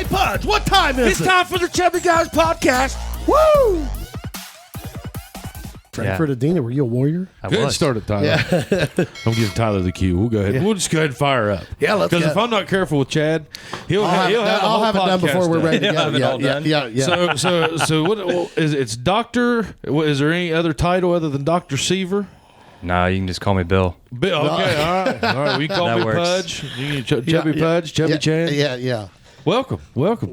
Pudge, what time is it? It's time for the Chubby Guys podcast. Woo! Frankfort Adina, were you a warrior? Go ahead and start it, Tyler. Yeah. I'm giving Tyler the cue. We'll go ahead. Yeah. We'll just go ahead and fire up. Yeah, let's go. Because if I'm not careful with Chad, I'll have it done before we're ready to go. Yeah. So what? It's Doctor. Is there any other title other than Dr. Sever? No, you can just call me Bill. Bill. Okay. All right. We call me works. Pudge. You can Chubby Pudge. Chubby Chad. Yeah. Welcome.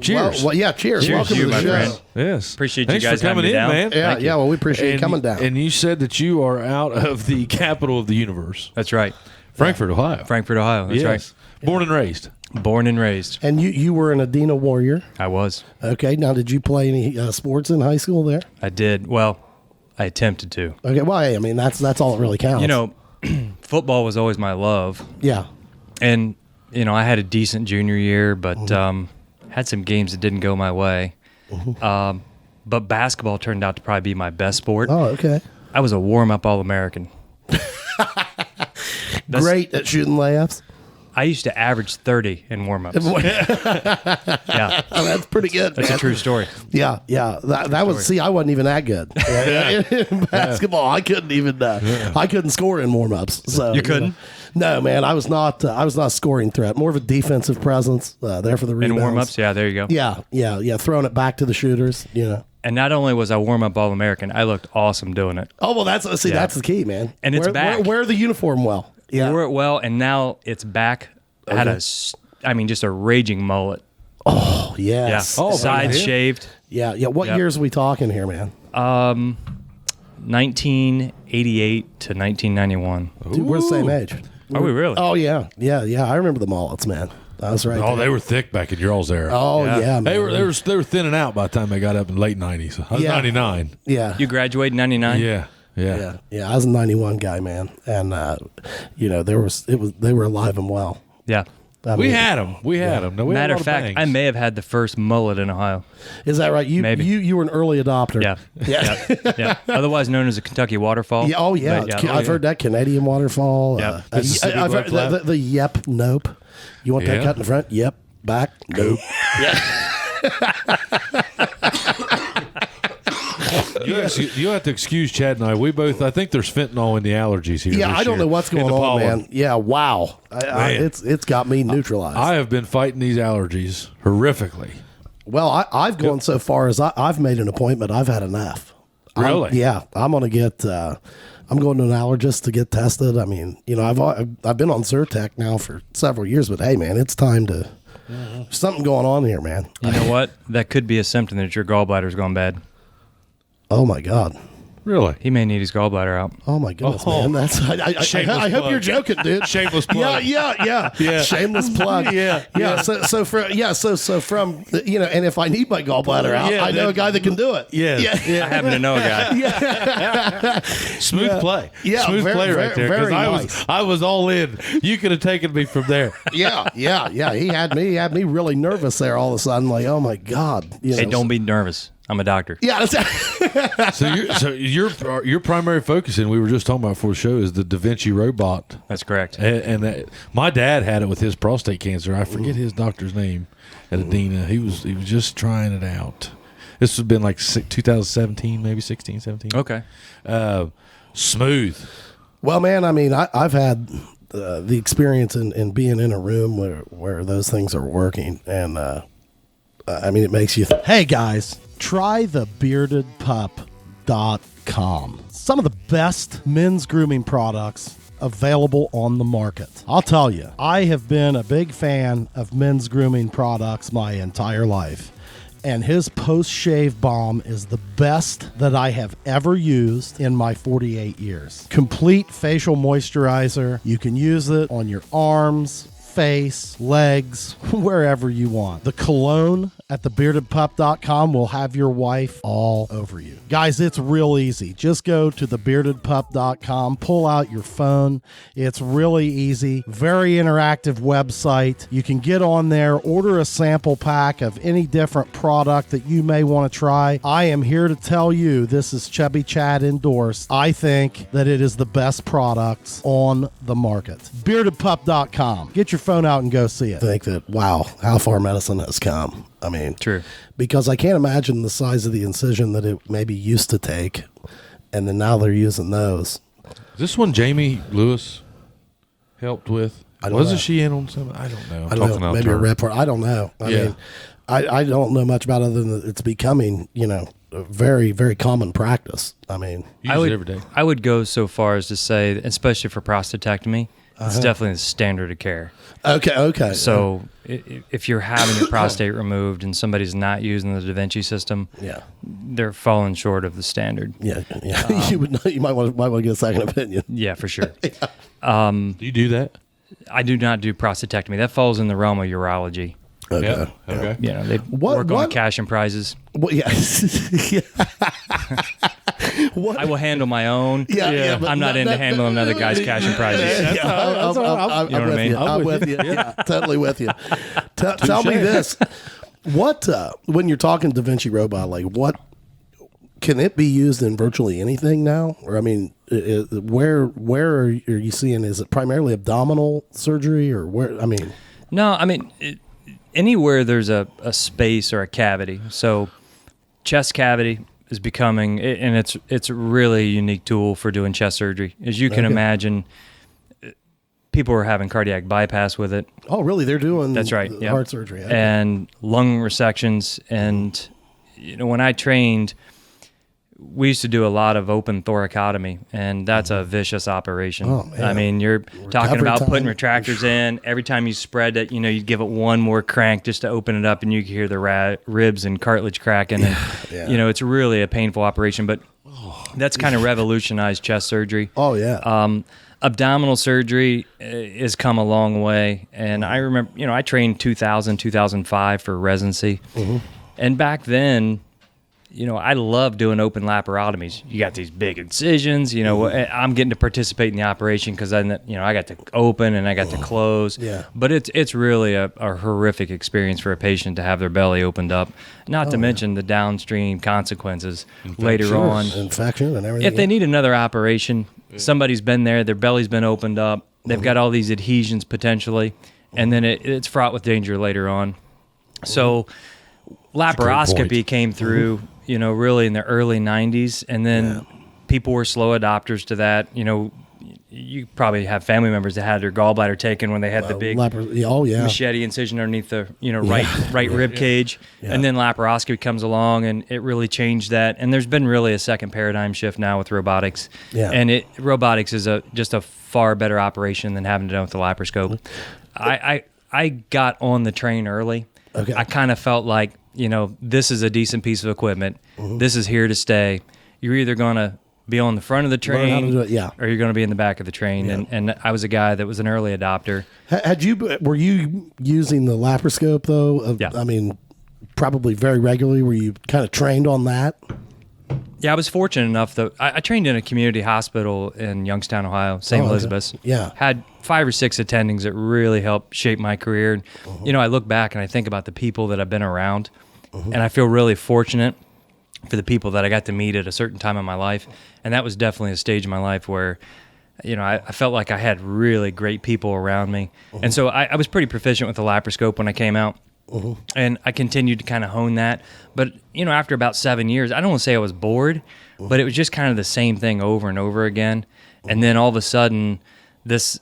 Cheers. Well, cheers. Cheers Welcome to you, to the my show. friend. Yes. Appreciate Thanks you guys for coming having me in, down. man. Yeah, well, we appreciate you coming down. And you said that you are out of the capital of the universe. That's right. Frankfort, Ohio. Frankfort, Ohio. That's right. Born and raised. Born and raised. And you were an Adina warrior. I was. Okay. Now, did you play any sports in high school there? I did. Well, I attempted to. Okay. Well, I mean, that's all that really counts. You know, football was always my love. Yeah. And, you know, I had a decent junior year, but had some games that didn't go my way. But basketball turned out to probably be my best sport. Oh, okay. I was a warm-up All-American. Great at shooting layups. I used to average 30 in warm-ups. Yeah. Oh, that's pretty good. That's man. a true story. Yeah. That was. See, I wasn't even that good in basketball. I couldn't even. I couldn't score in warm-ups. So You couldn't? No, man. I was not. I was not a scoring threat. More of a defensive presence there for the rebounds. In warm-ups, yeah, there you go. Yeah. Throwing it back to the shooters. You know. And not only was I warm-up All-American, I looked awesome doing it. Oh well, that's the key, man. And it's back. Wear the uniform well. Yeah. Wore it well, and now it's back. I had just a raging mullet. Oh yes. Yeah. Oh, sides shaved. Yeah. What years are we talking here, man? 1988 to 1991. Dude, we're the same age. Are we really? Oh yeah. I remember the mullets, man. That was right. Oh, they were thick back in y'all's era. Oh yeah, man. They were thinning out by the time they got up in the late 90s. I was 99. Yeah. You graduated in 99? Yeah. I was a 91 guy, man, and they were alive and well. Yeah. We had them. No, Matter of fact, I may have had the first mullet in Ohio. Is that right? You were an early adopter. Yeah. Otherwise known as a Kentucky Waterfall. Yeah. Oh yeah. I've heard that Canadian Waterfall. Yeah. I've heard the yep, nope. You want that cut in the front? Yep. Back? Nope. You have to excuse Chad and I. I think there's fentanyl in the allergies here. Yeah, I don't know what's going on, man. Yeah, wow. It's got me neutralized. I have been fighting these allergies horrifically. Well, I've gone so far as I've made an appointment. I've had enough. Really? I'm going to get. I'm going to an allergist to get tested. I mean, you know, I've been on Zyrtec now for several years, but hey, man, it's time to. There's something going on here, man. You know what? That could be a symptom that your gallbladder's gone bad. Oh my God. Really? He may need his gallbladder out. Oh my goodness, man! That's I hope you're joking, dude. Shameless plug. Yeah. Shameless plug. Yeah. So from and if I need my gallbladder out, I know a guy that can do it. Yeah. I happen to know a guy. Smooth play. Yeah, smooth play right there. Very Because I was all in. You could have taken me from there. Yeah. He had me really nervous there. All of a sudden, like, oh my God. Hey, don't be nervous. I'm a doctor. Yeah. So your primary focus, and we were just talking about before the show, is the Da Vinci robot. That's correct. And my dad had it with his prostate cancer. I forget his doctor's name at Adina. He was just trying it out. This has been like 2017, maybe 16, 17. Okay. Smooth. Well, man, I mean, I've had the experience in being in a room where those things are working, and I mean, it makes you hey, guys, try the beardedpup.com. Some of the best men's grooming products available on the market. I'll tell you, I have been a big fan of men's grooming products my entire life. And his post-shave balm is the best that I have ever used in my 48 years. Complete facial moisturizer. You can use it on your arms, face, legs, wherever you want. The cologne at thebeardedpup.com will have your wife all over you. Guys, it's real easy. Just go to thebeardedpup.com, pull out your phone. It's really easy. Very interactive website. You can get on there, order a sample pack of any different product that you may want to try. I am here to tell you, this is Chubby Chad endorsed. I think that it is the best products on the market. Beardedpup.com. Get your phone out and go see it. I think that, wow, how far medicine has come. I mean, True. Because I can't imagine the size of the incision that it maybe used to take, and then now they're using those. Is this one Jamie Lewis helped with? Wasn't she in on some? I don't know. I don't know. Maybe a rep part. I don't know. I mean, I don't know much about it other than that it's becoming, a very, very common practice. I mean, Use it every day. I would go so far as to say, especially for prostatectomy, it's definitely the standard of care. Okay. So if you're having your prostate removed and somebody's not using the Da Vinci system, they're falling short of the standard. Yeah. You might want to get a second opinion. Yeah, for sure. Do you do that? I do not do prostatectomy. That falls in the realm of urology. Okay. Yeah. Okay. They work on cash and prizes. Well, yeah. What? I will handle my own. Yeah. I'm not into handling another guy's cash and prizes. I'm with you. Yeah, totally with you. Tell me this: what when you're talking Da Vinci robot, like what can it be used in virtually anything now? Or I mean, where are you seeing? Is it primarily abdominal surgery, or where? I mean, no. I mean, anywhere there's a space or a cavity. So, chest cavity is becoming, and it's really a unique tool for doing chest surgery. As you can imagine, people are having cardiac bypass with it. Oh, really? They're doing that's right, heart surgery. Okay. And lung resections. And when I trained, we used to do a lot of open thoracotomy, and that's a vicious operation. Oh, man. I mean, you're talking about putting retractors in. Every time you spread it, you give it one more crank just to open it up, and you can hear the ribs and cartilage cracking. And, it's really a painful operation, but that's kind of revolutionized chest surgery. Oh, yeah. Abdominal surgery has come a long way. And I remember, I trained 2005 for residency. Mm-hmm. And back then, I love doing open laparotomies. You got these big incisions, I'm getting to participate in the operation because I got to open and I got to close. Yeah. But it's really a horrific experience for a patient to have their belly opened up, not to mention the downstream consequences later on. Infection and everything. If they need another operation, somebody's been there, their belly's been opened up, they've got all these adhesions potentially, and then it's fraught with danger later on. So laparoscopy came through, really in the early 90s, and then people were slow adopters to that. You probably have family members that had their gallbladder taken when they had the big machete incision underneath the right rib cage, and then laparoscopy comes along and it really changed that. And there's been really a second paradigm shift now with robotics, and robotics is just a far better operation than having to do with the laparoscope. I got on the train early. Okay. I kind of felt like, this is a decent piece of equipment. Mm-hmm. This is here to stay. You're either going to be on the front of the train or you're going to be in the back of the train. Yeah. And I was a guy that was an early adopter. Were you using the laparoscope though? I mean, probably very regularly. Were you kind of trained on that? Yeah, I was fortunate enough that I trained in a community hospital in Youngstown, Ohio, St. Elizabeth's. Yeah. Had 5 or 6 attendings that really helped shape my career. And, I look back and I think about the people that I've been around, and I feel really fortunate for the people that I got to meet at a certain time in my life. And that was definitely a stage in my life where, I felt like I had really great people around me. And so I was pretty proficient with the laparoscope when I came out. And I continued to kind of hone that. But, after about 7 years, I don't want to say I was bored, but it was just kind of the same thing over and over again. And then all of a sudden, this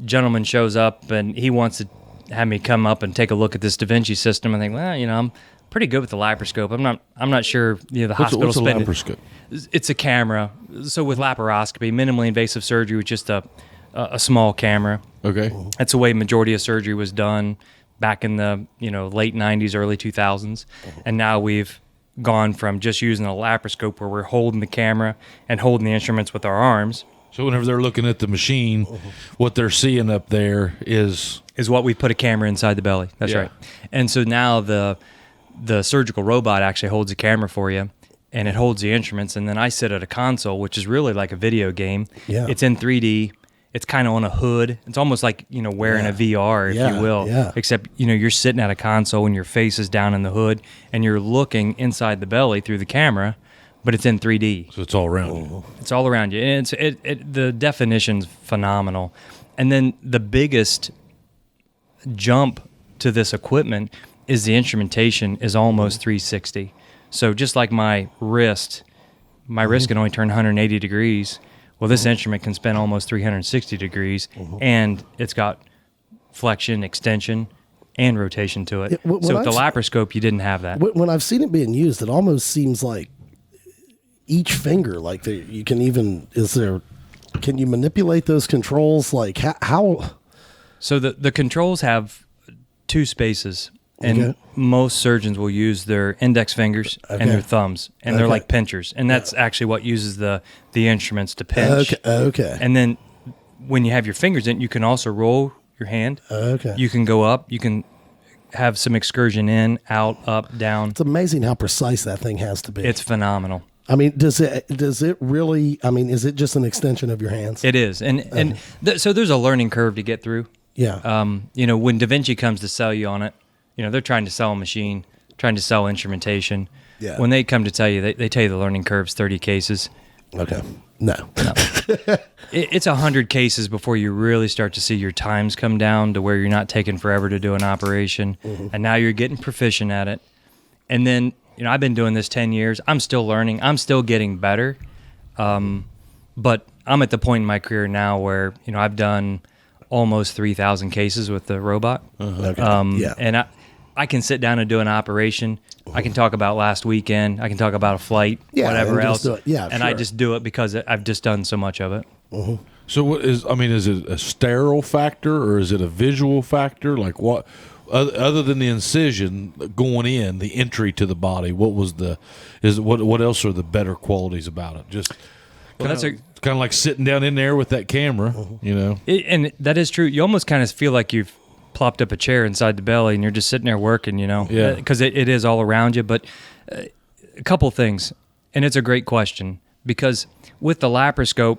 gentleman shows up and he wants to have me come up and take a look at this Da Vinci system. I think, well, I'm pretty good with the laparoscope. I'm not sure, the hospital what's a laparoscope? It's a camera. So with laparoscopy, minimally invasive surgery with just a small camera. Okay. That's the way majority of surgery was done back in the late 90s, early 2000s. And now we've gone from just using a laparoscope where we're holding the camera and holding the instruments with our arms. So whenever they're looking at the machine, what they're seeing up there is what we put a camera inside the belly. That's right. And so now the surgical robot actually holds a camera for you, and it holds the instruments. And then I sit at a console, which is really like a video game. Yeah. It's in 3D. It's kind of on a hood. It's almost like, wearing a VR, if you will. Yeah. Except, you're sitting at a console and your face is down in the hood and you're looking inside the belly through the camera, but it's in 3D. So it's all around you. It's all around you. And the definition's phenomenal. And then the biggest jump to this equipment is the instrumentation is almost 360. So just like my wrist can only turn 180 degrees. Well, this instrument can spin almost 360 degrees, and it's got flexion, extension, and rotation to it. So with the laparoscope, you didn't have that. When I've seen it being used, it almost seems like each finger, like you can even, can you manipulate those controls? Like how? So the controls have two spaces. And most surgeons will use their index fingers and their thumbs, and they're like pinchers. And that's actually what uses the instruments to pinch. Okay. And then when you have your fingers in, you can also roll your hand. Okay. You can go up. You can have some excursion in, out, up, down. It's amazing how precise that thing has to be. It's phenomenal. I mean, does it really? I mean, is it just an extension of your hands? It is, so there's a learning curve to get through. Yeah. When Da Vinci comes to sell you on it, they're trying to sell a machine, trying to sell instrumentation. Yeah. When they come to tell you, they tell you the learning curve's 30 cases. Okay. No. It's 100 cases before you really start to see your times come down to where you're not taking forever to do an operation. Mm-hmm. And now you're getting proficient at it. And then, I've been doing this 10 years. I'm still learning. I'm still getting better. But I'm at the point in my career now where, I've done almost 3,000 cases with the robot. Okay. And I can sit down and do an operation. I can talk about last weekend. I can talk about a flight, whatever else. I just do it because I've just done so much of it. Mm-hmm. So is it a sterile factor or is it a visual factor? Like what, other than the incision going in, the entry to the body, what else are the better qualities about it? Just kind of like sitting down in there with that camera, and that is true. You almost kind of feel like you've plopped up a chair inside the belly and you're just sitting there working, because it is all around you. But a couple things, and it's a great question, because with the laparoscope,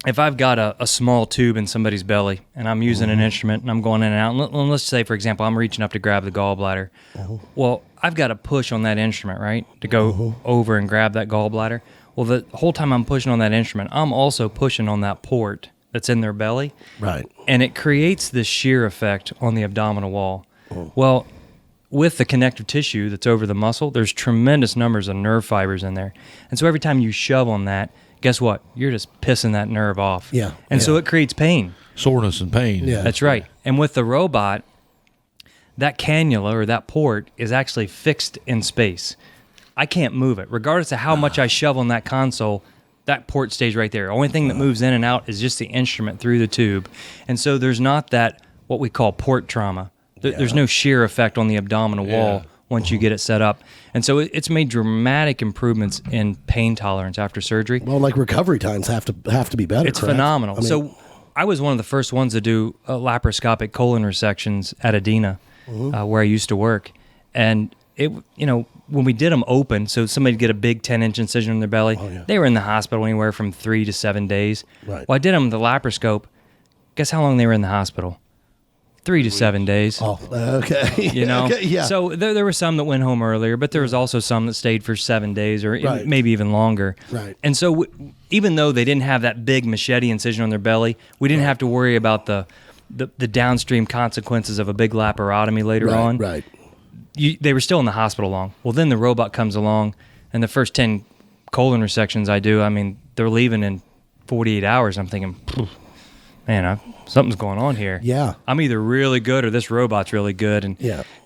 if I've got a small tube in somebody's belly and I'm using an instrument and I'm going in and out, and let's say, for example, I'm reaching up to grab the gallbladder. Well, I've got to push on that instrument, right, to go over and grab that gallbladder. Well, the whole time I'm pushing on that instrument, I'm also pushing on that port that's in their belly. Right. And it creates this shear effect on the abdominal wall. Well, with the connective tissue that's over the muscle, there's tremendous numbers of nerve fibers in there. And so every time you shove on that, guess what? You're just pissing that nerve off. Yeah. And so it creates pain. Soreness and pain. Yeah. That's right. And with the robot, that cannula or that port is actually fixed in space. I can't move it. Regardless of how much I shove on that console, that port stays right there. The only thing that moves in and out is just the instrument through the tube. And so there's not that, what we call port trauma. There's no shear effect on the abdominal wall once you get it set up. And so it's made dramatic improvements in pain tolerance after surgery. Well, like recovery times have to be better. It's correct? phenomenal. I mean, So I was one of the first ones to do laparoscopic colon resections at Adena, where I used to work. And when we did them open, so somebody'd get a big 10-inch incision in their belly, they were in the hospital anywhere from 3 to 7 days. Right. Well, I did them with the laparoscope. Guess how long they were in the hospital? 3 to 7 days. Oh, okay. Okay, yeah. So there were some that went home earlier, but there was also some that stayed for 7 days or maybe even longer. Right. And so even though they didn't have that big machete incision on their belly, we didn't have to worry about the downstream consequences of a big laparotomy later on. Right. They were still in the hospital long. Well, then the robot comes along, and the first 10 colon resections I do, I mean, they're leaving in 48 hours. I'm thinking, man, something's going on here. Yeah. I'm either really good or this robot's really good. And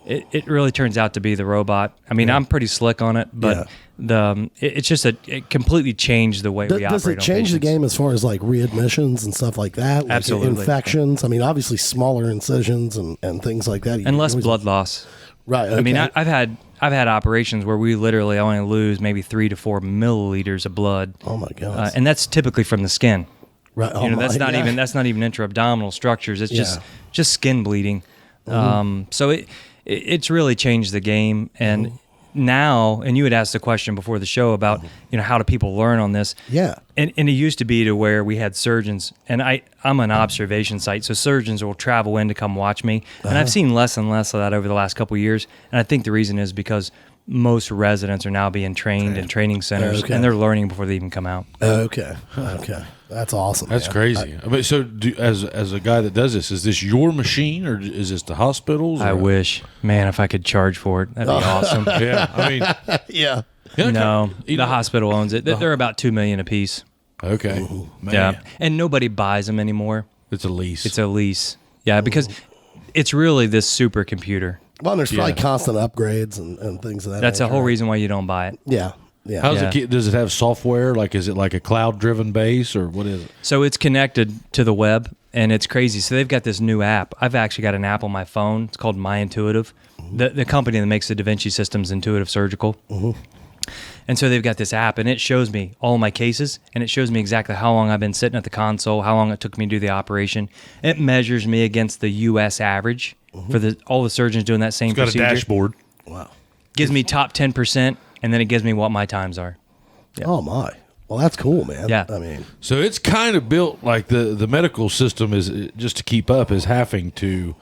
it really turns out to be the robot. I mean, I'm pretty slick on it, but it's just it completely changed the way we operate. Does it change the game as far as like readmissions and stuff like that? Like Absolutely. Infections. I mean, obviously smaller incisions and things like that. And less blood loss. Right. Okay. I mean, I've had operations where we literally only lose maybe 3 to 4 milliliters of blood. Oh my God. And that's typically from the skin. Right. That's not even intra-abdominal structures. It's just skin bleeding. So it's really changed the game. And now, and you had asked the question before the show about how do people learn on this? Yeah. And it used to be to where we had surgeons, and I'm an observation site, so surgeons will travel in to come watch me. And I've seen less and less of that over the last couple of years. And I think the reason is because most residents are now being trained in training centers, and they're learning before they even come out. Okay. That's awesome. That's man. crazy. I mean, so as a guy that does this, is this your machine or is this the hospital's? I wish, man, if I could charge for it, that'd be awesome. Yeah, I mean, Yeah. No, the hospital owns it. They're about $2 million a piece. okay, man. Yeah, and nobody buys them anymore. It's a lease. It's a lease. Yeah, because it's really this supercomputer. Well, and there's probably constant upgrades and things of that. That's the nature, whole right? reason why you don't buy it. Yeah. Yeah. How's Yeah. does it have software? Like, is it like a cloud-driven base, or what is it? So it's connected to the web, and it's crazy. So they've got this new app. I've actually got an app on my phone. It's called My Intuitive. The company that makes the Vinci Systems, Intuitive Surgical. And so they've got this app, and it shows me all my cases, and it shows me exactly how long I've been sitting at the console, how long it took me to do the operation. It measures me against the U.S. average for all the surgeons doing that same It's got procedure. a dashboard. Wow. Gives me top 10%, and then it gives me what my times are. Oh my. Well, that's cool, man. Yeah. I mean, So it's kind of built like the medical system is just to keep up is having to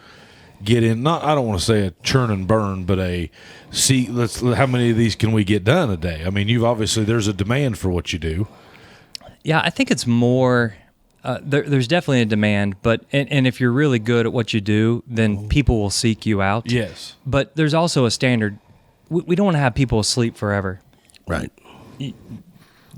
get in. Not I don't want to say a churn and burn, but how many of these can we get done a day? I mean, there's a demand for what you do. Yeah, I think it's more. There's definitely a demand, but and if you're really good at what you do, then people will seek you out. Yes. But there's also a standard. We don't want to have people asleep forever. right.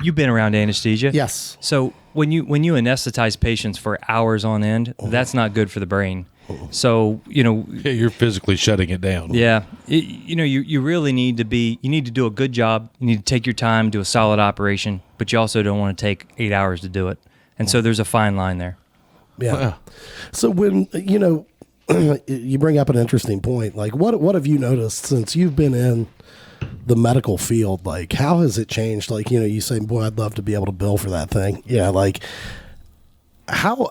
You've been around anesthesia. Yes. So when you anesthetize patients for hours on end, that's not good for the brain. So Yeah, you're physically shutting it down. yeah, you really need to do a good job. You need to take your time, do a solid operation, but you also don't want to take 8 hours to do it. And so there's a fine line there. Yeah. Wow. So when you bring up an interesting point, like what have you noticed since you've been in the medical field? Like, how has it changed? Like, you say, boy, I'd love to be able to bill for that thing. Yeah. Like, how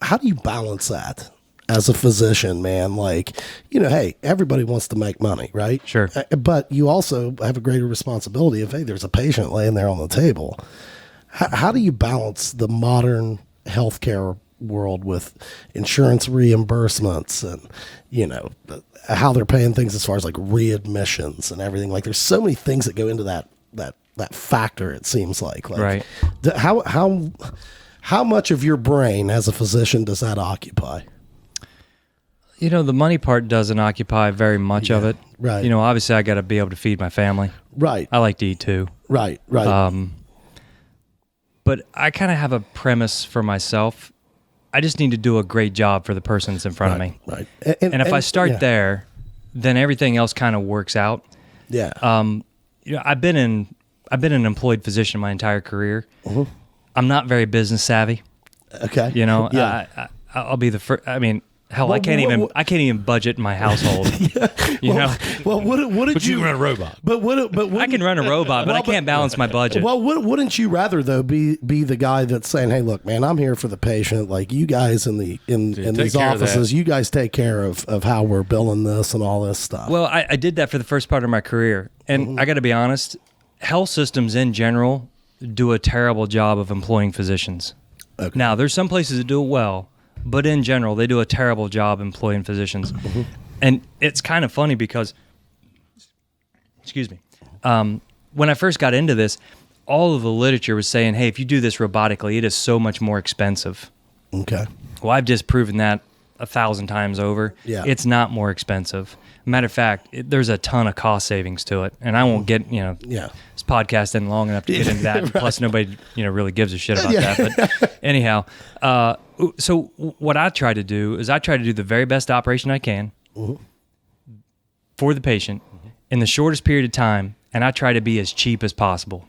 do you balance that as a physician, man? Like, hey, everybody wants to make money, right? Sure. But you also have a greater responsibility if, hey, there's a patient laying there on the table. How do you balance the modern healthcare world with insurance reimbursements and, how they're paying things as far as like readmissions and everything? Like, there's so many things that go into that factor, it seems like. Right. How much of your brain as a physician does that occupy? The money part doesn't occupy very much of it. right. Obviously I got to be able to feed my family. Right. I like to eat too. Right. But I kind of have a premise for myself. I just need to do a great job for the person that's in front of me. Right. And if I start yeah. there, then everything else kind of works out. Yeah. I've been an employed physician my entire career. I'm not very business savvy. Okay. Yeah. I'll be the first. I mean, hell, I can't even budget my household. Well, what did But you can run a robot. But I can run a robot, but I can't balance my budget. Well, wouldn't you rather though be the guy that's saying, "Hey, look, man, I'm here for the patient. Like, you guys in these offices, you guys take care of how we're billing this and all this stuff." Well, I did that for the first part of my career, and I got to be honest, health systems in general do a terrible job of employing physicians. Okay. Now, there's some places that do it well, but in general, they do a terrible job employing physicians. And it's kind of funny because, excuse me, when I first got into this, all of the literature was saying, hey, if you do this robotically, it is so much more expensive. Okay. Well, I've just proven that 1,000 times over. Yeah. It's not more expensive. Matter of fact, there's a ton of cost savings to it. And I won't get, Yeah. this podcast isn't long enough to get into that. Right. Plus, nobody, really gives a shit about that. But anyhow, so what I try to do is I try to do the very best operation I can for the patient in the shortest period of time, and I try to be as cheap as possible.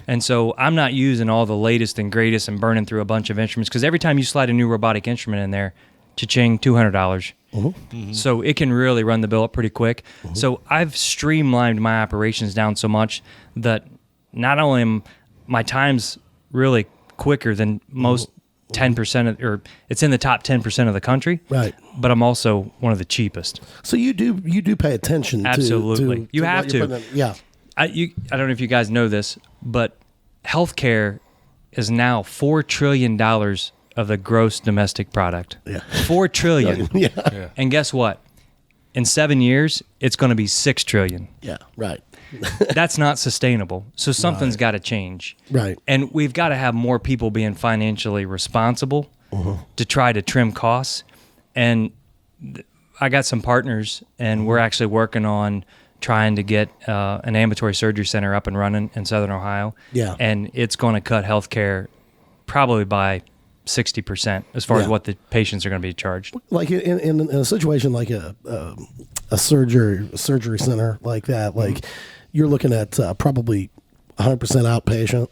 And so I'm not using all the latest and greatest and burning through a bunch of instruments, because every time you slide a new robotic instrument in there, cha-ching, $200. So it can really run the bill up pretty quick. So I've streamlined my operations down so much that not only am my time's really quicker than most 10% or it's in the top 10% of the country, Right. but I'm also one of the cheapest. So you do pay attention. Absolutely. To You have what you're to. putting in. Yeah. I don't know if you guys know this, but healthcare is now $4 trillion of the gross domestic product. Yeah. $4 trillion. Yeah. And guess what? In 7 years, it's going to be $6 trillion. Yeah. Right. That's not sustainable. So something's got to change. Right. And we've got to have more people being financially responsible to try to trim costs. And I got some partners, and we're actually working on trying to get an ambulatory surgery center up and running in Southern Ohio. Yeah. And it's going to cut healthcare probably by 60% as far as what the patients are going to be charged. Like in a situation like a surgery center like that, like you're looking at probably 100% outpatient.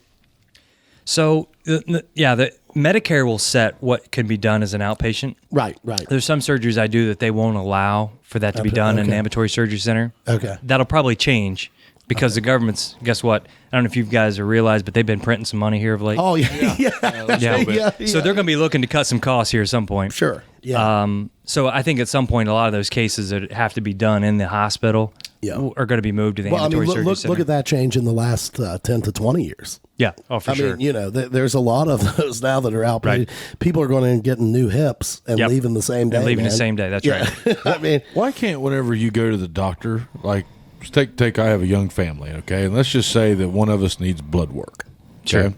So the Medicare will set what can be done as an outpatient. Right. There's some surgeries I do that they won't allow for that to be done in an ambulatory surgery center. Okay. That'll probably change because the government's, guess what? I don't know if you guys have realized, but they've been printing some money here of late. Oh, yeah. Yeah. So they're going to be looking to cut some costs here at some point. Sure. Yeah. So I think at some point, a lot of those cases that have to be done in the hospital are going to be moved to the ambulatory surgery center. Look at that change in the last 10 to 20 years. Yeah. Oh, for sure. I mean, there's a lot of those now that are outpatient. Right. People are going in and getting new hips and leaving the same day. The same day. That's right. I mean, why can't whenever you go to the doctor, like take I have a young family, okay, and let's just say that one of us needs blood work. Okay? Sure.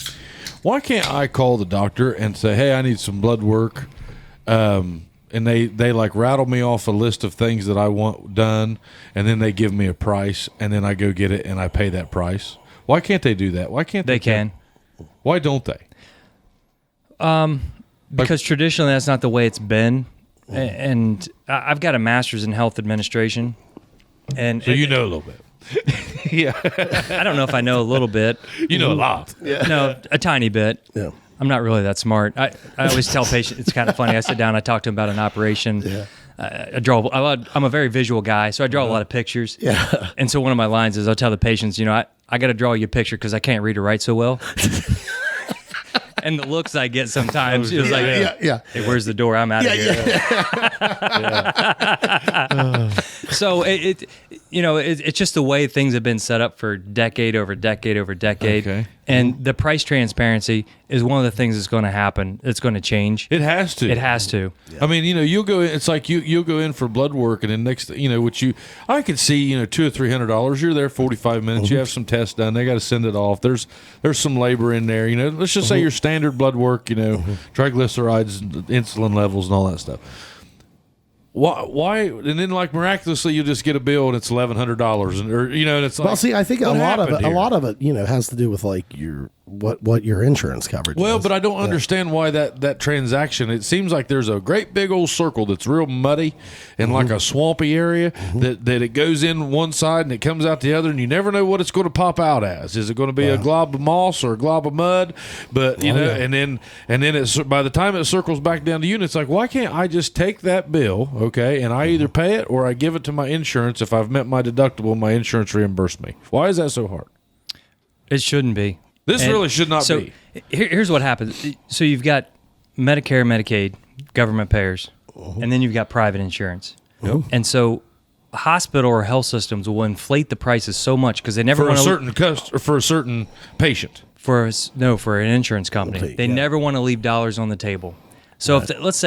Why can't I call the doctor and say, hey, I need some blood work, and they like rattle me off a list of things that I want done, and then they give me a price, and then I go get it and I pay that price? Why can't they do that? Why can't they? They can. Why don't they? Because traditionally that's not the way it's been. And I've got a master's in health administration. And so you know a little bit. Yeah. I don't know if I know a little bit. You know a lot. Yeah. No, a tiny bit. Yeah. I'm not really that smart. I always tell patients, it's kind of funny. I sit down, I talk to them about an operation. Yeah. I'm a very visual guy, so I draw a lot of pictures. Yeah. And so one of my lines is I'll tell the patients, I got to draw you a picture because I can't read or write so well. And the looks I get sometimes, it's like, yeah. Hey, where's the door? I'm out of here. So it's just the way things have been set up for decade over decade over decade. Okay. And the price transparency is one of the things that's going to happen. It's going to change. It has to. It has to. I mean, you'll go in. It's like you'll go in for blood work, and then next, I could see, $200 or $300. You're there 45 minutes. You have some tests done. They got to send it off. There's some labor in there. Let's just say your standard blood work. Triglycerides, insulin levels, and all that stuff. Why? And then, like, miraculously, you just get a bill and it's $1,100, and it's like. Well, see, I think a what lot of happened it, here? has to do with like your what your insurance coverage. Well, is. but I don't understand why that transaction. It seems like there's a great big old circle that's real muddy and like a swampy area that it goes in one side and it comes out the other, and you never know what it's going to pop out as. Is it going to be a glob of moss or a glob of mud? But and then it's, by the time it circles back down to you, and it's like, why can't I just take that bill, okay, and I either pay it or I give it to my insurance if I've met my deductible and my insurance reimbursed me? Why is that so hard? It shouldn't be. This really should not be. Here's what happens. So you've got Medicare, Medicaid, government payers, and then you've got private insurance. Yep. And so hospital or health systems will inflate the prices so much because they never want to for a certain patient. for an insurance company. They never want to leave dollars on the table. So if let's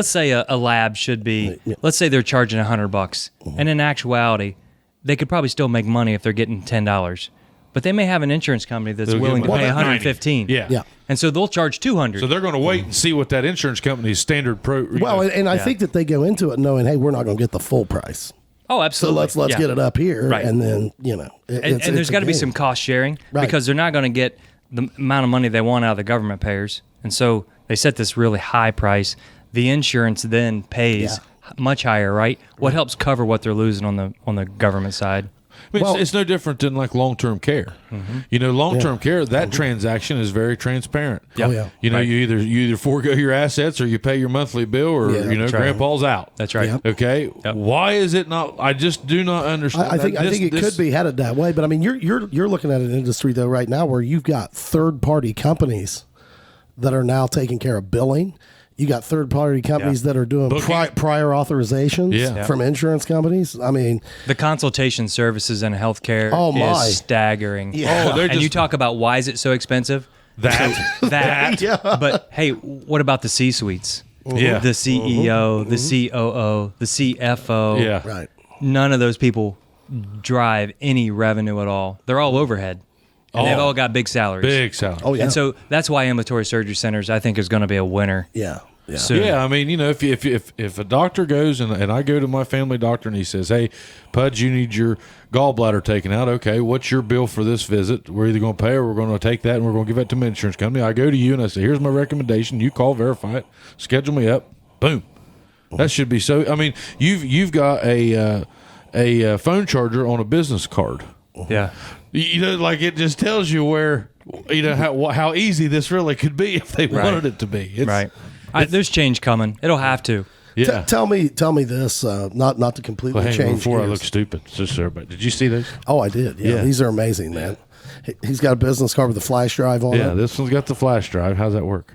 say a lab should be, let's say they're charging $100, and in actuality, they could probably still make money if they're getting $10. But they may have an insurance company that's willing to pay $115. Yeah. Yeah. And so they'll charge $200. So they're going to wait and see what that insurance company's standard and I think that they go into it knowing, hey, we're not going to get the full price. Oh, So absolutely. let's get it up here, Right. and then And there's got to be some cost sharing because they're not going to get the amount of money they want out of the government payers. And so they set this really high price. The insurance then pays much higher, right? What helps cover what they're losing on the government side? I mean, it's no different than like long-term care. Long-term care, that transaction is very transparent. Oh, yeah. You either forego your assets or you pay your monthly bill, or that's right. grandpa's out. That's right. Yep. Okay. Yep. Why is it not? I just do not understand. I think it could be headed that way, but I mean, you're looking at an industry though right now where you've got third-party companies that are now taking care of billing. You got third-party companies that are doing prior authorizations from insurance companies. I mean, the consultation services in healthcare is staggering. Yeah. And you talk about why is it so expensive? That. Yeah. But hey, what about the C-suites? Yeah. The CEO, the COO, the CFO. Yeah. right. None of those people drive any revenue at all. They're all overhead. And they've all got big salaries. Big salary. Oh, yeah. And so that's why ambulatory surgery centers, I think, is going to be a winner. Yeah. Yeah. soon. Yeah, I mean, if a doctor goes and I go to my family doctor and he says, "Hey, Pudge, you need your gallbladder taken out." Okay, what's your bill for this visit? We're either going to pay or we're going to take that and we're going to give it to my insurance company. I go to you and I say, "Here's my recommendation. You call, verify it, schedule me up. Boom." That should be so. I mean, you've got a phone charger on a business card. Yeah. Like it just tells you where how easy this really could be if they wanted it to be. Right. There's change coming. It'll have to. Yeah. Tell me this. Not to completely Well, hang on, change. before I gears. look stupid, just so everybody. Did you see those? Oh, I did. Yeah, these are amazing, man. He's got a business card with a flash drive on Yeah, it. this one's got the flash drive. How's that work?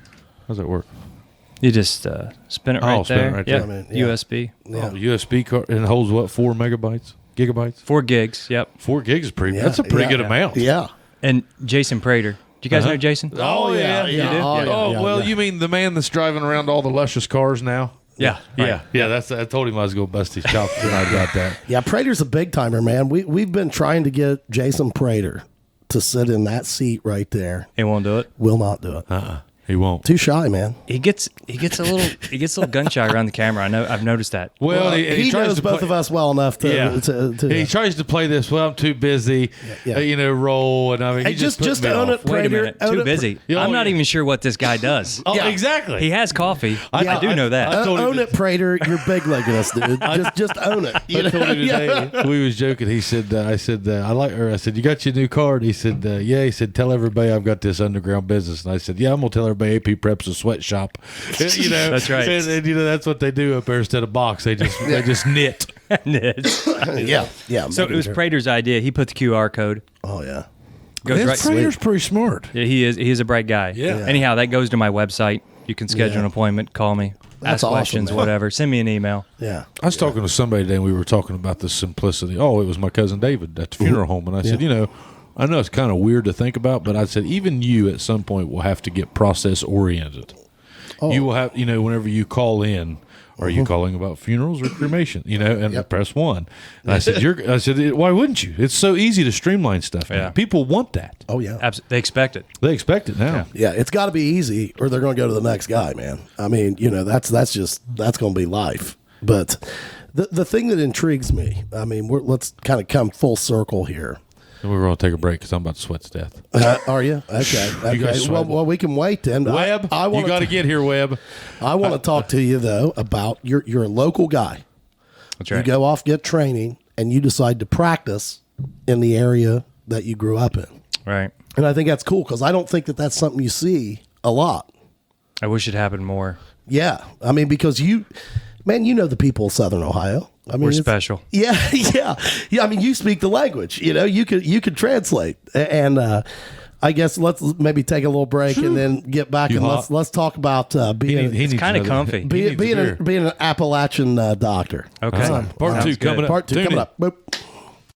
You just spin it right spin it there. right Yeah. there. I mean, yeah. USB. Oh, USB card and it holds what? 4 gigabytes. 4 gigs. Yep. 4 gigs is pretty. Yeah, That's a pretty yeah, good amount. Yeah. And Jason Prater. Do you guys know Jason? Oh yeah, yeah. You do? Oh, yeah, Oh yeah, well, yeah. you mean the man that's driving around all the luscious cars now? Yeah. Yeah. That's. I told him I was going to bust his chops when I got that. Yeah, Prater's a big timer, man. We've been trying to get Jason Prater to sit in that seat right there. He won't do it. Will not do it. He won't. Too shy, man. He gets a little gun shy around the camera. I've noticed that. Well, He tries knows to both play- of us well enough to. Yeah. to He tries to play this. Well, I'm too busy. Yeah. Roll and I mean, Hey, he just just puts me own off. it, Wait a Prater. minute. Own Too it. busy. Yeah, I'm not yeah. even sure what this guy does. Oh, Yeah. exactly. He has coffee. Yeah. I do know that. I told him Own that- it, Prater. You're big legging us, dude. Just own it. I told him today. We was joking. He said, "I said I like her." I said, "You got your new card?" He said, "Yeah." He said, "Tell everybody I've got this underground business." And I said, "Yeah, I'm gonna tell everybody AP Prep's a sweatshop." That's right. And that's what they do up there instead of box. They just knit. Yeah. So it was Prater's idea. He put the QR code. Oh yeah. Goes right. Prater's pretty smart. Yeah, he is a bright guy. Yeah. Anyhow, that goes to my website. You can schedule an appointment, call me, That's ask awesome, questions, man. whatever. Send me an email. Yeah. I was talking to somebody today, and we were talking about the simplicity. Oh, it was my cousin David at the funeral home, and I said, I know it's kind of weird to think about, but I said, even you at some point will have to get process oriented. Oh. You will have, whenever you call in, are you calling about funerals or cremation? And press 1. And I said, why wouldn't you? It's so easy to streamline stuff. Yeah. Now. People want that. Oh yeah. They expect it. They expect it now. Yeah, it's got to be easy, or they're going to go to the next guy, man. I mean, that's going to be life. But the thing that intrigues me, I mean, let's kind of come full circle here. And we're going to take a break because I'm about to sweat to death. Are you? Okay. You guys Well, sweating. we can wait then. Webb, I you want got to get here, Webb. I want to talk to you though about you're a local guy. That's right. You go off, get training, and you decide to practice in the area that you grew up in. Right. And I think that's cool because I don't think that that's something you see a lot. I wish it happened more. Yeah, I mean, because the people of Southern Ohio. I mean, We're it's- special. Yeah. I mean, you speak the language. You could translate, and I guess let's maybe take a little break and then get back and hot? let's talk about being He needs kinda another- comfy. he being needs a beer. being an Appalachian doctor. Okay. Part Sounds 2 good. coming up. Part 2 Tune coming in. up. Boop.